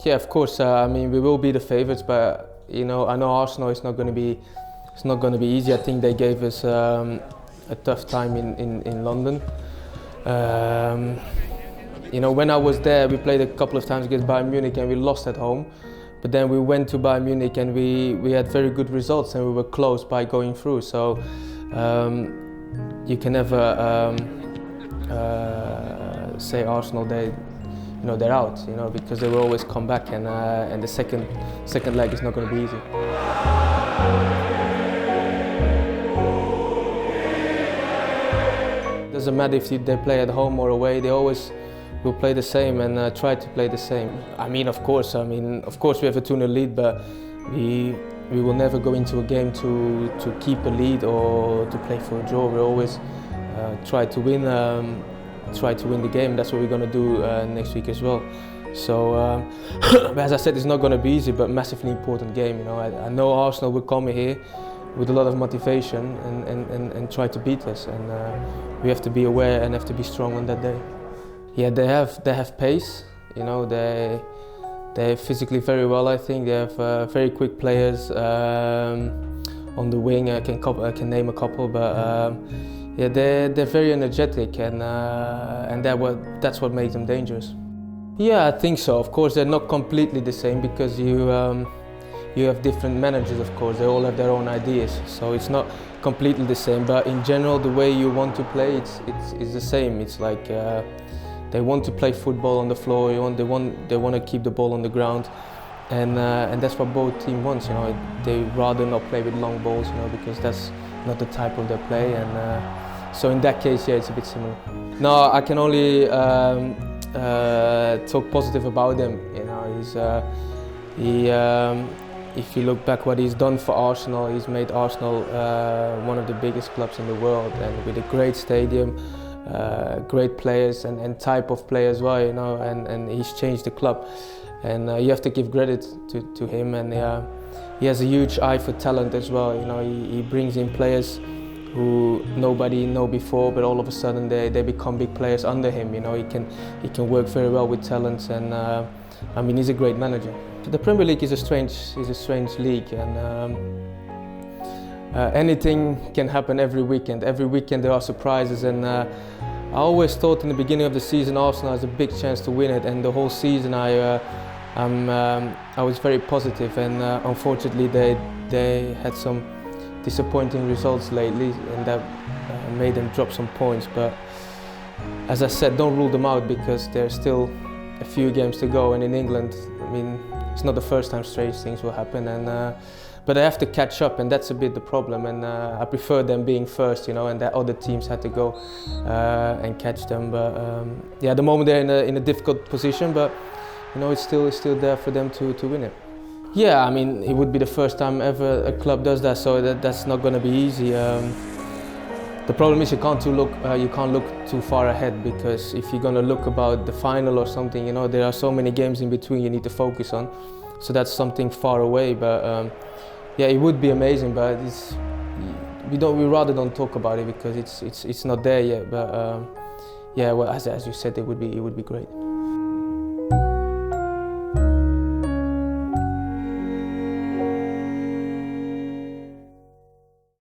Yeah, of course. I mean, we will be the favourites, but I know Arsenal is not going to be. It's not going to be easy. I think they gave us a tough time in London. When I was there, we played a couple of times against Bayern Munich and we lost at home. But then we went to Bayern Munich and we had very good results and we were close by going through. So you can never say Arsenal they're out, because they will always come back, and the second leg is not going to be easy. Doesn't matter if they play at home or away; they always will play the same and try to play the same. Of course, we have a 2-0 lead, but we will never go into a game to keep a lead or to play for a draw. We always try to win the game. That's what we're going to do next week as well. So, as I said, it's not going to be easy, but massively important game. I know Arsenal will come here with a lot of motivation and try to beat us, and we have to be aware and have to be strong on that day. Yeah, they have pace. They're physically very well. I think they have very quick players on the wing. I can name a couple, but yeah, they're very energetic, and that's what makes them dangerous. Yeah, I think so. Of course, they're not completely the same because you have different managers. Of course, they all have their own ideas, so it's not completely the same. But in general, the way you want to play, it's the same. It's like they want to play football on the floor. They want to keep the ball on the ground, and that's what both teams want. They rather not play with long balls, because that's not the type of their play, and so in that case, yeah, it's a bit similar. No, I can only talk positive about him. If you look back what he's done for Arsenal, he's made Arsenal one of the biggest clubs in the world, and with a great stadium, great players and type of play as well, and he's changed the club, and you have to give credit to him, and he has a huge eye for talent as well. He brings in players who nobody know before, but all of a sudden they become big players under him. He can work very well with talents, and he's a great manager. The Premier League is a strange league, and anything can happen every weekend. Every weekend there are surprises, and I always thought in the beginning of the season Arsenal has a big chance to win it, and the whole season I was very positive, and unfortunately they had some disappointing results lately, and that made them drop some points. But as I said, don't rule them out, because there's still a few games to go, and in England, it's not the first time strange things will happen, and but they have to catch up, and that's a bit the problem. And I prefer them being first, and that other teams had to go and catch them. But yeah, at the moment they're in a difficult position, but it's still there for them to win it. Yeah, it would be the first time ever a club does that, so that's not going to be easy. The problem is you can't look too far ahead, because if you're going to look about the final or something, there are so many games in between you need to focus on. So that's something far away. But yeah, it would be amazing, but we rather don't talk about it because it's not there yet. But yeah, well, as you said, it would be great.